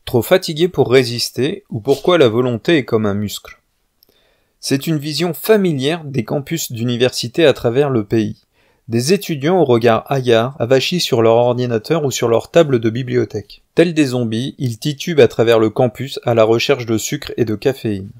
Trop fatigué pour résister, ou pourquoi la volonté est comme un muscle. C'est une vision familière des campus d'université à travers le pays. Des étudiants au regard hagard, avachis sur leur ordinateur ou sur leur table de bibliothèque. Tels des zombies, ils titubent à travers le campus à la recherche de sucre et de caféine.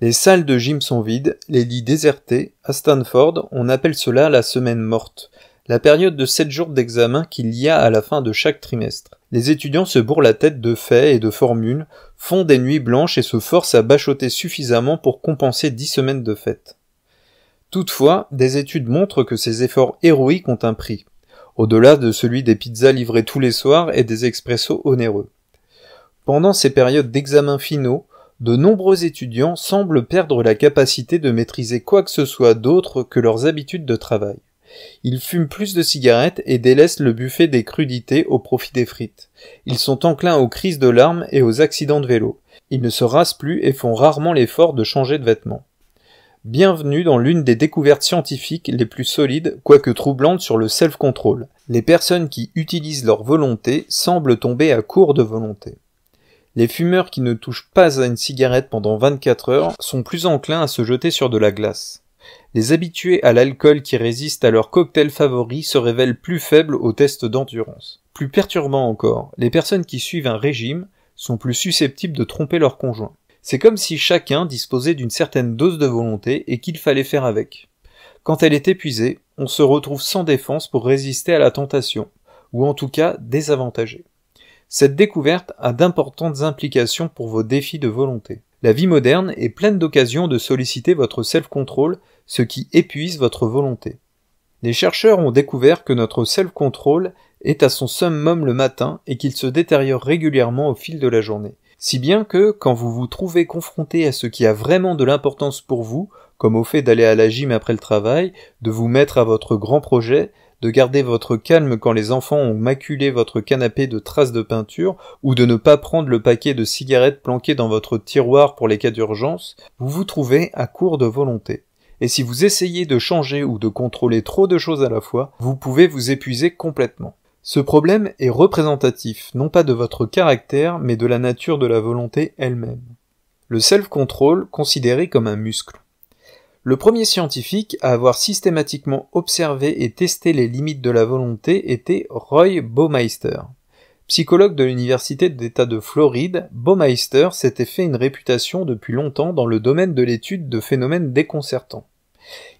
Les salles de gym sont vides, les lits désertés. À Stanford, on appelle cela la semaine morte, la période de 7 jours d'examen qu'il y a à la fin de chaque trimestre. Les étudiants se bourrent la tête de faits et de formules, font des nuits blanches et se forcent à bachoter suffisamment pour compenser 10 semaines de fête. Toutefois, des études montrent que ces efforts héroïques ont un prix, au-delà de celui des pizzas livrées tous les soirs et des expressos onéreux. Pendant ces périodes d'examens finaux, de nombreux étudiants semblent perdre la capacité de maîtriser quoi que ce soit d'autre que leurs habitudes de travail. Ils fument plus de cigarettes et délaissent le buffet des crudités au profit des frites. Ils sont enclins aux crises de larmes et aux accidents de vélo. Ils ne se rasent plus et font rarement l'effort de changer de vêtements. Bienvenue dans l'une des découvertes scientifiques les plus solides, quoique troublantes, sur le self-control. Les personnes qui utilisent leur volonté semblent tomber à court de volonté. Les fumeurs qui ne touchent pas à une cigarette pendant 24 heures sont plus enclins à se jeter sur de la glace. Les habitués à l'alcool qui résistent à leur cocktail favori se révèlent plus faibles aux tests d'endurance. Plus perturbant encore, les personnes qui suivent un régime sont plus susceptibles de tromper leur conjoint. C'est comme si chacun disposait d'une certaine dose de volonté et qu'il fallait faire avec. Quand elle est épuisée, on se retrouve sans défense pour résister à la tentation, ou en tout cas désavantagé. Cette découverte a d'importantes implications pour vos défis de volonté. La vie moderne est pleine d'occasions de solliciter votre self-control, ce qui épuise votre volonté. Les chercheurs ont découvert que notre self-control est à son summum le matin et qu'il se détériore régulièrement au fil de la journée. Si bien que, quand vous vous trouvez confronté à ce qui a vraiment de l'importance pour vous, comme au fait d'aller à la gym après le travail, de vous mettre à votre grand projet, de garder votre calme quand les enfants ont maculé votre canapé de traces de peinture, ou de ne pas prendre le paquet de cigarettes planqué dans votre tiroir pour les cas d'urgence, vous vous trouvez à court de volonté. Et si vous essayez de changer ou de contrôler trop de choses à la fois, vous pouvez vous épuiser complètement. Ce problème est représentatif, non pas de votre caractère, mais de la nature de la volonté elle-même. Le self-control, considéré comme un muscle. Le premier scientifique à avoir systématiquement observé et testé les limites de la volonté était Roy Baumeister. Psychologue de l'université d'État de Floride, Baumeister s'était fait une réputation depuis longtemps dans le domaine de l'étude de phénomènes déconcertants.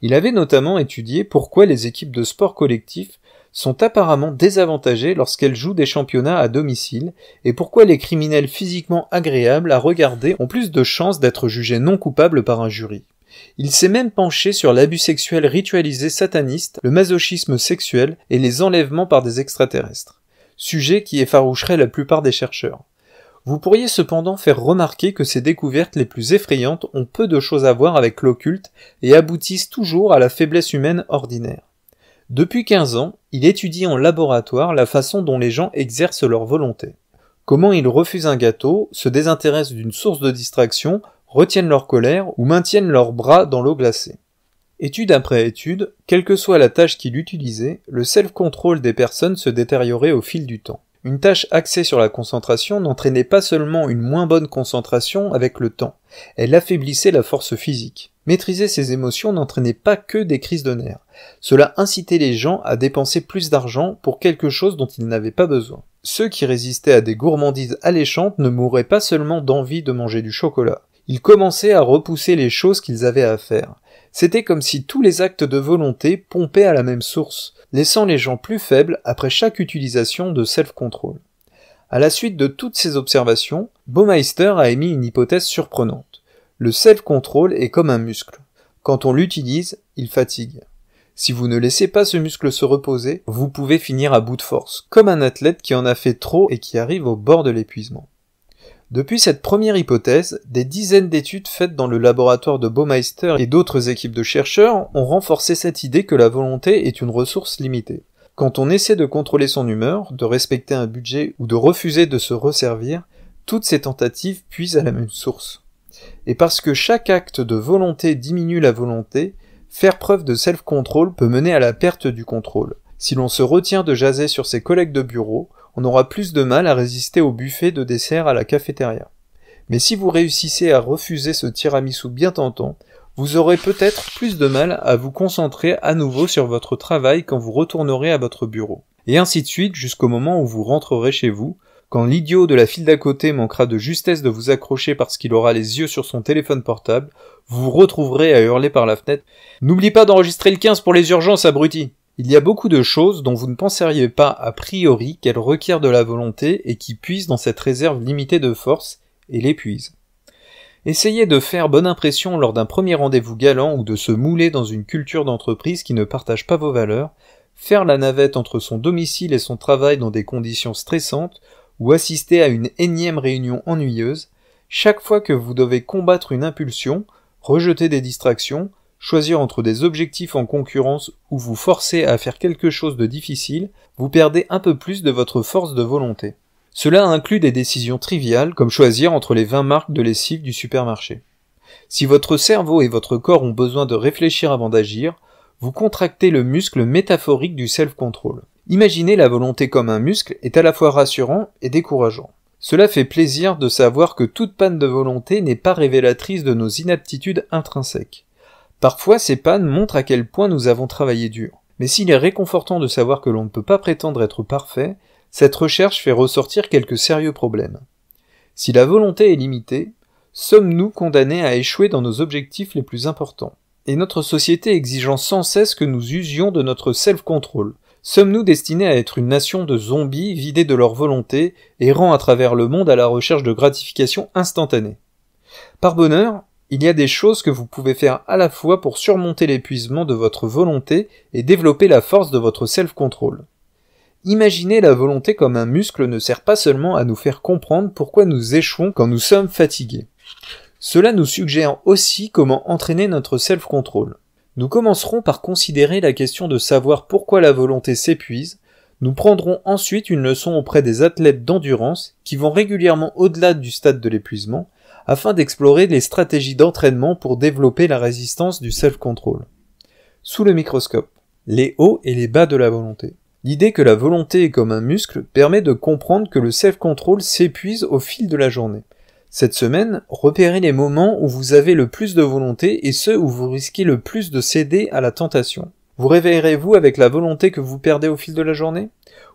Il avait notamment étudié pourquoi les équipes de sport collectif sont apparemment désavantagées lorsqu'elles jouent des championnats à domicile et pourquoi les criminels physiquement agréables à regarder ont plus de chances d'être jugés non coupables par un jury. Il s'est même penché sur l'abus sexuel ritualisé sataniste, le masochisme sexuel et les enlèvements par des extraterrestres. Sujet qui effaroucherait la plupart des chercheurs. Vous pourriez cependant faire remarquer que ces découvertes les plus effrayantes ont peu de choses à voir avec l'occulte et aboutissent toujours à la faiblesse humaine ordinaire. Depuis 15 ans, il étudie en laboratoire la façon dont les gens exercent leur volonté. Comment ils refusent un gâteau, se désintéressent d'une source de distraction, retiennent leur colère ou maintiennent leurs bras dans l'eau glacée. Étude après étude, quelle que soit la tâche qu'il utilisait, le self-control des personnes se détériorait au fil du temps. Une tâche axée sur la concentration n'entraînait pas seulement une moins bonne concentration avec le temps, elle affaiblissait la force physique. Maîtriser ses émotions n'entraînait pas que des crises de nerfs. Cela incitait les gens à dépenser plus d'argent pour quelque chose dont ils n'avaient pas besoin. Ceux qui résistaient à des gourmandises alléchantes ne mouraient pas seulement d'envie de manger du chocolat. Ils commençaient à repousser les choses qu'ils avaient à faire. C'était comme si tous les actes de volonté pompaient à la même source, laissant les gens plus faibles après chaque utilisation de self-control. À la suite de toutes ces observations, Baumeister a émis une hypothèse surprenante. Le self-control est comme un muscle. Quand on l'utilise, il fatigue. Si vous ne laissez pas ce muscle se reposer, vous pouvez finir à bout de force, comme un athlète qui en a fait trop et qui arrive au bord de l'épuisement. Depuis cette première hypothèse, des dizaines d'études faites dans le laboratoire de Baumeister et d'autres équipes de chercheurs ont renforcé cette idée que la volonté est une ressource limitée. Quand on essaie de contrôler son humeur, de respecter un budget ou de refuser de se resservir, toutes ces tentatives puisent à la même source. Et parce que chaque acte de volonté diminue la volonté, faire preuve de self-control peut mener à la perte du contrôle. Si l'on se retient de jaser sur ses collègues de bureau, on aura plus de mal à résister au buffet de dessert à la cafétéria. Mais si vous réussissez à refuser ce tiramisu bien tentant, vous aurez peut-être plus de mal à vous concentrer à nouveau sur votre travail quand vous retournerez à votre bureau. Et ainsi de suite jusqu'au moment où vous rentrerez chez vous, quand l'idiot de la file d'à côté manquera de justesse de vous accrocher parce qu'il aura les yeux sur son téléphone portable, vous vous retrouverez à hurler par la fenêtre « N'oublie pas d'enregistrer le 15 pour les urgences, abruti !» Il y a beaucoup de choses dont vous ne penseriez pas a priori qu'elles requièrent de la volonté et qui puisent dans cette réserve limitée de force et l'épuisent. Essayez de faire bonne impression lors d'un premier rendez-vous galant ou de se mouler dans une culture d'entreprise qui ne partage pas vos valeurs, faire la navette entre son domicile et son travail dans des conditions stressantes ou assister à une énième réunion ennuyeuse, chaque fois que vous devez combattre une impulsion, rejeter des distractions, choisir entre des objectifs en concurrence ou vous forcer à faire quelque chose de difficile, vous perdez un peu plus de votre force de volonté. Cela inclut des décisions triviales comme choisir entre les 20 marques de lessive du supermarché. Si votre cerveau et votre corps ont besoin de réfléchir avant d'agir, vous contractez le muscle métaphorique du self-control. Imaginer la volonté comme un muscle est à la fois rassurant et décourageant. Cela fait plaisir de savoir que toute panne de volonté n'est pas révélatrice de nos inaptitudes intrinsèques. Parfois, ces pannes montrent à quel point nous avons travaillé dur. Mais s'il est réconfortant de savoir que l'on ne peut pas prétendre être parfait, cette recherche fait ressortir quelques sérieux problèmes. Si la volonté est limitée, sommes-nous condamnés à échouer dans nos objectifs les plus importants? Et notre société exigeant sans cesse que nous usions de notre self-control, sommes-nous destinés à être une nation de zombies vidés de leur volonté, errant à travers le monde à la recherche de gratification instantanée? Par bonheur, il y a des choses que vous pouvez faire à la fois pour surmonter l'épuisement de votre volonté et développer la force de votre self-control. Imaginer la volonté comme un muscle ne sert pas seulement à nous faire comprendre pourquoi nous échouons quand nous sommes fatigués. Cela nous suggère aussi comment entraîner notre self-control. Nous commencerons par considérer la question de savoir pourquoi la volonté s'épuise. Nous prendrons ensuite une leçon auprès des athlètes d'endurance qui vont régulièrement au-delà du stade de l'épuisement afin d'explorer les stratégies d'entraînement pour développer la résistance du self-control. Sous le microscope, les hauts et les bas de la volonté. L'idée que la volonté est comme un muscle permet de comprendre que le self-control s'épuise au fil de la journée. Cette semaine, repérez les moments où vous avez le plus de volonté et ceux où vous risquez le plus de céder à la tentation. Vous réveillerez-vous avec la volonté que vous perdez au fil de la journée?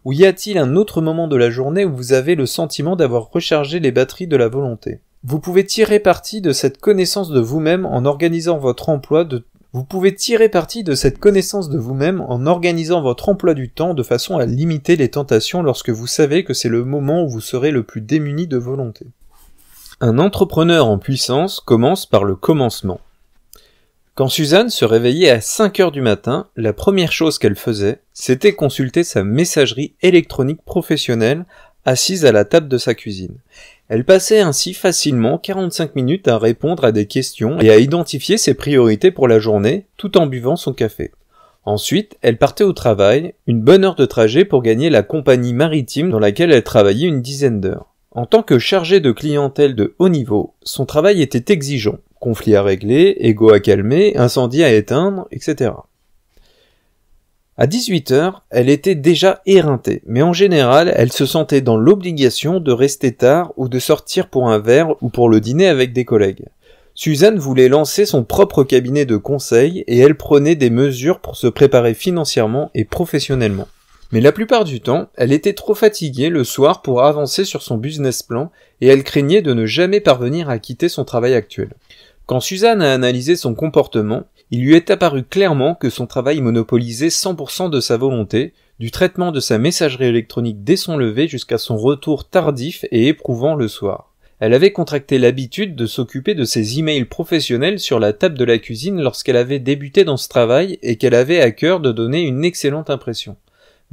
Ou y a-t-il un autre moment de la journée où vous avez le sentiment d'avoir rechargé les batteries de la volonté? Vous pouvez tirer parti de cette connaissance de vous-même en organisant votre emploi du temps de façon à limiter les tentations lorsque vous savez que c'est le moment où vous serez le plus démuni de volonté. Un entrepreneur en puissance commence par le commencement. Quand Suzanne se réveillait à 5 heures du matin, la première chose qu'elle faisait, c'était consulter sa messagerie électronique professionnelle assise à la table de sa cuisine. Elle passait ainsi facilement 45 minutes à répondre à des questions et à identifier ses priorités pour la journée, tout en buvant son café. Ensuite, elle partait au travail, une bonne heure de trajet pour gagner la compagnie maritime dans laquelle elle travaillait une dizaine d'heures. En tant que chargée de clientèle de haut niveau, son travail était exigeant, conflits à régler, ego à calmer, incendie à éteindre, etc. À 18h, elle était déjà éreintée, mais en général, elle se sentait dans l'obligation de rester tard ou de sortir pour un verre ou pour le dîner avec des collègues. Suzanne voulait lancer son propre cabinet de conseil et elle prenait des mesures pour se préparer financièrement et professionnellement. Mais la plupart du temps, elle était trop fatiguée le soir pour avancer sur son business plan et elle craignait de ne jamais parvenir à quitter son travail actuel. Quand Suzanne a analysé son comportement, il lui est apparu clairement que son travail monopolisait 100% de sa volonté, du traitement de sa messagerie électronique dès son lever jusqu'à son retour tardif et éprouvant le soir. Elle avait contracté l'habitude de s'occuper de ses emails professionnels sur la table de la cuisine lorsqu'elle avait débuté dans ce travail et qu'elle avait à cœur de donner une excellente impression.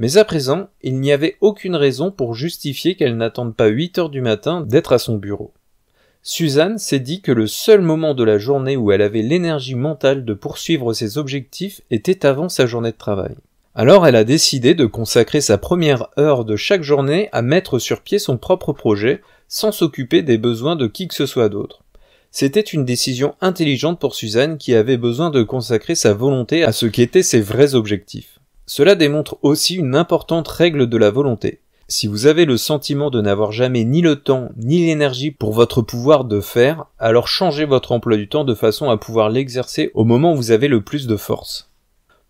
Mais à présent, il n'y avait aucune raison pour justifier qu'elle n'attende pas 8 heures du matin d'être à son bureau. Suzanne s'est dit que le seul moment de la journée où elle avait l'énergie mentale de poursuivre ses objectifs était avant sa journée de travail. Alors elle a décidé de consacrer sa première heure de chaque journée à mettre sur pied son propre projet, sans s'occuper des besoins de qui que ce soit d'autre. C'était une décision intelligente pour Suzanne qui avait besoin de consacrer sa volonté à ce qu'étaient ses vrais objectifs. Cela démontre aussi une importante règle de la volonté. Si vous avez le sentiment de n'avoir jamais ni le temps ni l'énergie pour votre pouvoir de faire, alors changez votre emploi du temps de façon à pouvoir l'exercer au moment où vous avez le plus de force.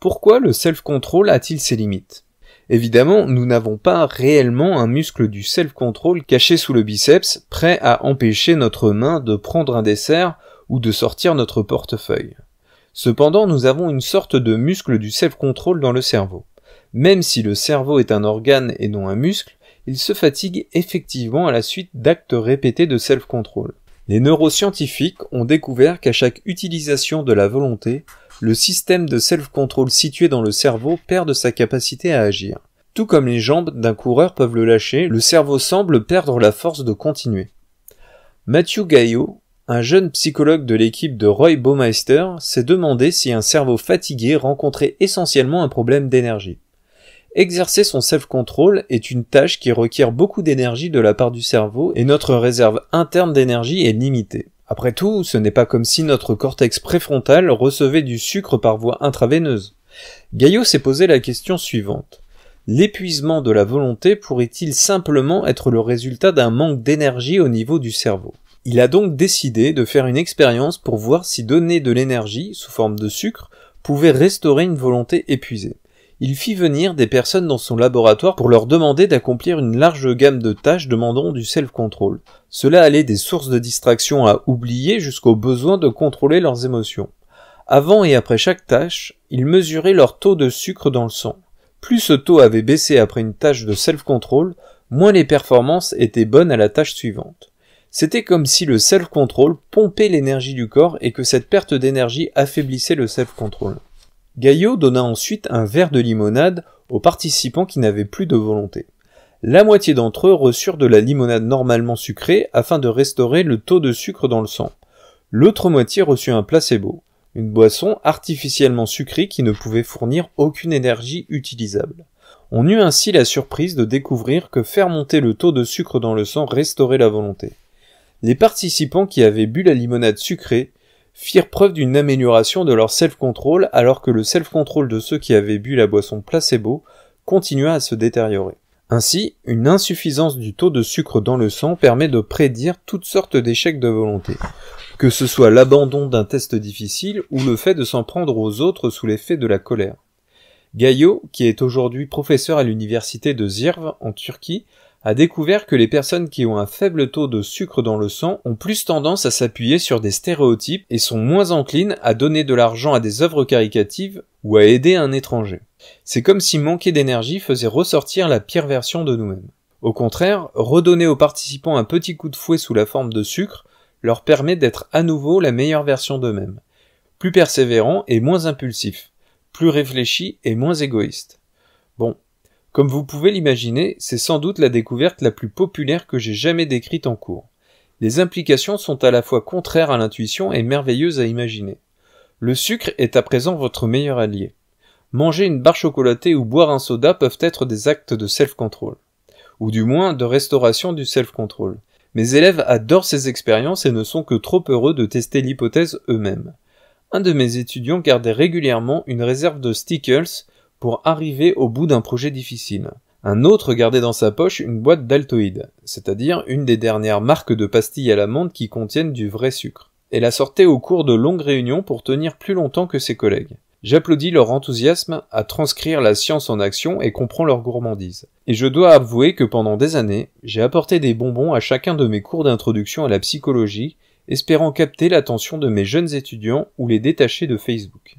Pourquoi le self-control a-t-il ses limites ? Évidemment, nous n'avons pas réellement un muscle du self-control caché sous le biceps, prêt à empêcher notre main de prendre un dessert ou de sortir notre portefeuille. Cependant, nous avons une sorte de muscle du self-control dans le cerveau. Même si le cerveau est un organe et non un muscle, il se fatigue effectivement à la suite d'actes répétés de self-control. Les neuroscientifiques ont découvert qu'à chaque utilisation de la volonté, le système de self-control situé dans le cerveau perd de sa capacité à agir. Tout comme les jambes d'un coureur peuvent le lâcher, le cerveau semble perdre la force de continuer. Matthew Gaillot, un jeune psychologue de l'équipe de Roy Baumeister, s'est demandé si un cerveau fatigué rencontrait essentiellement un problème d'énergie. Exercer son self-control est une tâche qui requiert beaucoup d'énergie de la part du cerveau et notre réserve interne d'énergie est limitée. Après tout, ce n'est pas comme si notre cortex préfrontal recevait du sucre par voie intraveineuse. Gaillot s'est posé la question suivante. L'épuisement de la volonté pourrait-il simplement être le résultat d'un manque d'énergie au niveau du cerveau ? Il a donc décidé de faire une expérience pour voir si donner de l'énergie, sous forme de sucre, pouvait restaurer une volonté épuisée. Il fit venir des personnes dans son laboratoire pour leur demander d'accomplir une large gamme de tâches demandant du self-control. Cela allait des sources de distraction à oublier jusqu'au besoin de contrôler leurs émotions. Avant et après chaque tâche, il mesurait leur taux de sucre dans le sang. Plus ce taux avait baissé après une tâche de self-control, moins les performances étaient bonnes à la tâche suivante. C'était comme si le self-control pompait l'énergie du corps et que cette perte d'énergie affaiblissait le self-control. Gaillot donna ensuite un verre de limonade aux participants qui n'avaient plus de volonté. La moitié d'entre eux reçurent de la limonade normalement sucrée afin de restaurer le taux de sucre dans le sang. L'autre moitié reçut un placebo, une boisson artificiellement sucrée qui ne pouvait fournir aucune énergie utilisable. On eut ainsi la surprise de découvrir que faire monter le taux de sucre dans le sang restaurait la volonté. Les participants qui avaient bu la limonade sucrée firent preuve d'une amélioration de leur self-control alors que le self-control de ceux qui avaient bu la boisson placebo continua à se détériorer. Ainsi, une insuffisance du taux de sucre dans le sang permet de prédire toutes sortes d'échecs de volonté, que ce soit l'abandon d'un test difficile ou le fait de s'en prendre aux autres sous l'effet de la colère. Gaillot, qui est aujourd'hui professeur à l'université de Zirve en Turquie, a découvert que les personnes qui ont un faible taux de sucre dans le sang ont plus tendance à s'appuyer sur des stéréotypes et sont moins enclines à donner de l'argent à des œuvres caritatives ou à aider un étranger. C'est comme si manquer d'énergie faisait ressortir la pire version de nous-mêmes. Au contraire, redonner aux participants un petit coup de fouet sous la forme de sucre leur permet d'être à nouveau la meilleure version d'eux-mêmes, plus persévérants et moins impulsifs, plus réfléchis et moins égoïstes. Bon. Comme vous pouvez l'imaginer, c'est sans doute la découverte la plus populaire que j'ai jamais décrite en cours. Les implications sont à la fois contraires à l'intuition et merveilleuses à imaginer. Le sucre est à présent votre meilleur allié. Manger une barre chocolatée ou boire un soda peuvent être des actes de self-control, ou du moins de restauration du self-control. Mes élèves adorent ces expériences et ne sont que trop heureux de tester l'hypothèse eux-mêmes. Un de mes étudiants gardait régulièrement une réserve de Stickles pour arriver au bout d'un projet difficile. Un autre gardait dans sa poche une boîte d'Altoïdes, c'est-à-dire une des dernières marques de pastilles à l'amande qui contiennent du vrai sucre, et la sortait au cours de longues réunions pour tenir plus longtemps que ses collègues. J'applaudis leur enthousiasme à transcrire la science en action et comprends leur gourmandise. Et je dois avouer que pendant des années, j'ai apporté des bonbons à chacun de mes cours d'introduction à la psychologie, espérant capter l'attention de mes jeunes étudiants ou les détacher de Facebook.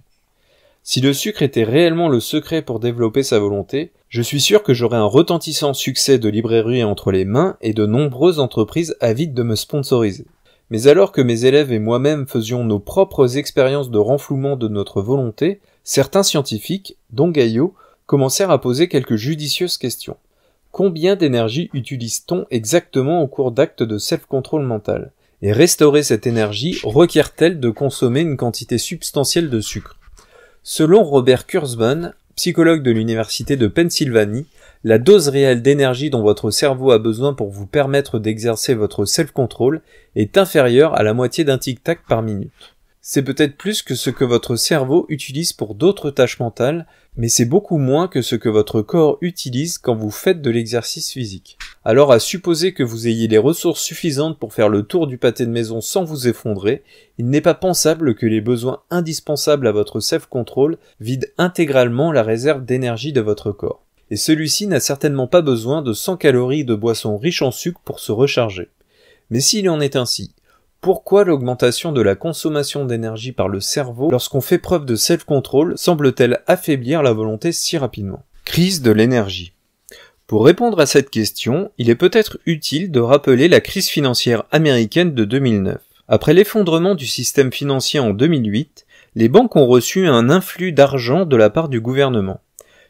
Si le sucre était réellement le secret pour développer sa volonté, je suis sûr que j'aurais un retentissant succès de librairie entre les mains et de nombreuses entreprises avides de me sponsoriser. Mais alors que mes élèves et moi-même faisions nos propres expériences de renflouement de notre volonté, certains scientifiques, dont Gaillot, commencèrent à poser quelques judicieuses questions. Combien d'énergie utilise-t-on exactement au cours d'actes de self-control mental ? Et restaurer cette énergie requiert-elle de consommer une quantité substantielle de sucre ? Selon Robert Kurzban, psychologue de l'université de Pennsylvanie, la dose réelle d'énergie dont votre cerveau a besoin pour vous permettre d'exercer votre self-control est inférieure à la moitié d'un tic-tac par minute. C'est peut-être plus que ce que votre cerveau utilise pour d'autres tâches mentales, Mais c'est beaucoup moins que ce que votre corps utilise quand vous faites de l'exercice physique. Alors à supposer que vous ayez les ressources suffisantes pour faire le tour du pâté de maison sans vous effondrer, il n'est pas pensable que les besoins indispensables à votre self-control vident intégralement la réserve d'énergie de votre corps. Et celui-ci n'a certainement pas besoin de 100 calories de boissons riches en sucre pour se recharger. Mais s'il en est ainsi, pourquoi l'augmentation de la consommation d'énergie par le cerveau lorsqu'on fait preuve de self-control semble-t-elle affaiblir la volonté si rapidement? Crise de l'énergie. Pour répondre à cette question, il est peut-être utile de rappeler la crise financière américaine de 2009. Après l'effondrement du système financier en 2008, les banques ont reçu un influx d'argent de la part du gouvernement.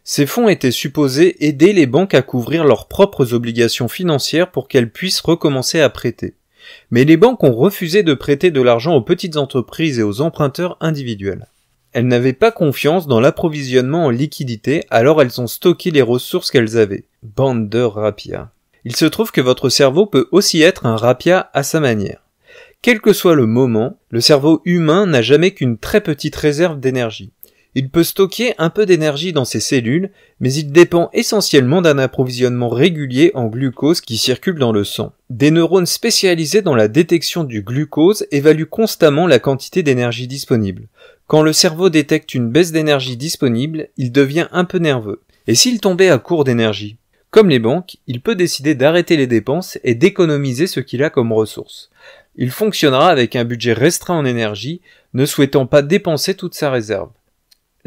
Ces fonds étaient supposés aider les banques à couvrir leurs propres obligations financières pour qu'elles puissent recommencer à prêter. Mais les banques ont refusé de prêter de l'argent aux petites entreprises et aux emprunteurs individuels. Elles n'avaient pas confiance dans l'approvisionnement en liquidités, alors elles ont stocké les ressources qu'elles avaient. Bande de rapias. Il se trouve que votre cerveau peut aussi être un rapia à sa manière. Quel que soit le moment, le cerveau humain n'a jamais qu'une très petite réserve d'énergie. Il peut stocker un peu d'énergie dans ses cellules, mais il dépend essentiellement d'un approvisionnement régulier en glucose qui circule dans le sang. Des neurones spécialisés dans la détection du glucose évaluent constamment la quantité d'énergie disponible. Quand le cerveau détecte une baisse d'énergie disponible, il devient un peu nerveux. Et s'il tombait à court d'énergie? Comme les banques, il peut décider d'arrêter les dépenses et d'économiser ce qu'il a comme ressources. Il fonctionnera avec un budget restreint en énergie, ne souhaitant pas dépenser toute sa réserve.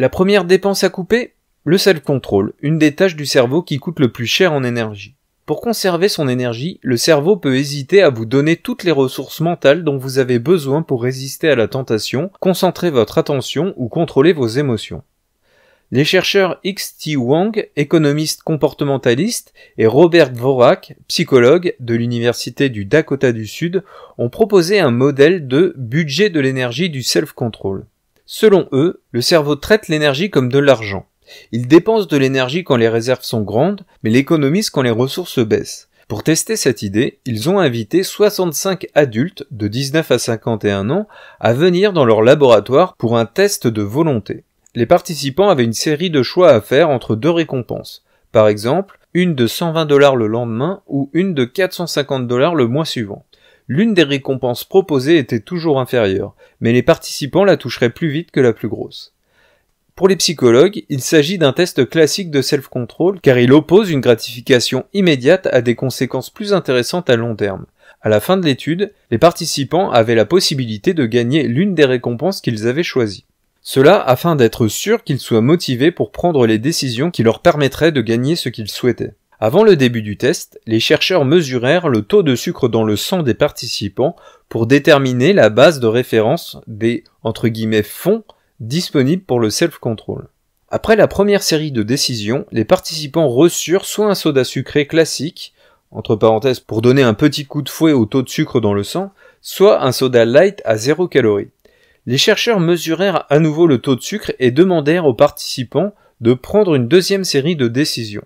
La première dépense à couper? Le self-control, une des tâches du cerveau qui coûte le plus cher en énergie. Pour conserver son énergie, le cerveau peut hésiter à vous donner toutes les ressources mentales dont vous avez besoin pour résister à la tentation, concentrer votre attention ou contrôler vos émotions. Les chercheurs X.T. Wang, économiste comportementaliste, et Robert Dvorak, psychologue de l'université du Dakota du Sud, ont proposé un modèle de budget de l'énergie du self-control. Selon eux, le cerveau traite l'énergie comme de l'argent. Il dépense de l'énergie quand les réserves sont grandes, mais l'économise quand les ressources baissent. Pour tester cette idée, ils ont invité 65 adultes de 19 à 51 ans à venir dans leur laboratoire pour un test de volonté. Les participants avaient une série de choix à faire entre deux récompenses. Par exemple, une de 120 $ le lendemain ou une de 450 $ le mois suivant. L'une des récompenses proposées était toujours inférieure, mais les participants la toucheraient plus vite que la plus grosse. Pour les psychologues, il s'agit d'un test classique de self-control car il oppose une gratification immédiate à des conséquences plus intéressantes à long terme. À la fin de l'étude, les participants avaient la possibilité de gagner l'une des récompenses qu'ils avaient choisies. Cela afin d'être sûrs qu'ils soient motivés pour prendre les décisions qui leur permettraient de gagner ce qu'ils souhaitaient. Avant le début du test, les chercheurs mesurèrent le taux de sucre dans le sang des participants pour déterminer la base de référence des « fonds » disponibles pour le self-control. Après la première série de décisions, les participants reçurent soit un soda sucré classique, entre parenthèses pour donner un petit coup de fouet au taux de sucre dans le sang, soit un soda light à 0 calories. Les chercheurs mesurèrent à nouveau le taux de sucre et demandèrent aux participants de prendre une deuxième série de décisions.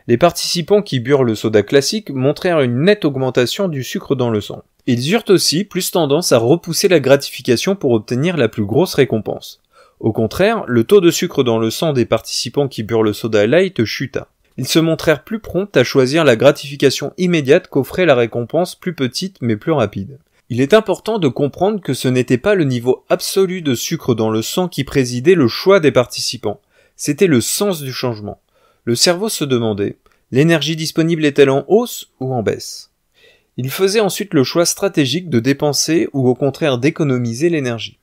Les participants qui burent le soda classique montrèrent une nette augmentation du sucre dans le sang. Ils eurent aussi plus tendance à repousser la gratification pour obtenir la plus grosse récompense. Au contraire, le taux de sucre dans le sang des participants qui burent le soda light chuta. Ils se montrèrent plus prompts à choisir la gratification immédiate qu'offrait la récompense plus petite mais plus rapide. Il est important de comprendre que ce n'était pas le niveau absolu de sucre dans le sang qui présidait le choix des participants. C'était le sens du changement. Le cerveau se demandait, l'énergie disponible est-elle en hausse ou en baisse? Il faisait ensuite le choix stratégique de dépenser ou au contraire d'économiser l'énergie.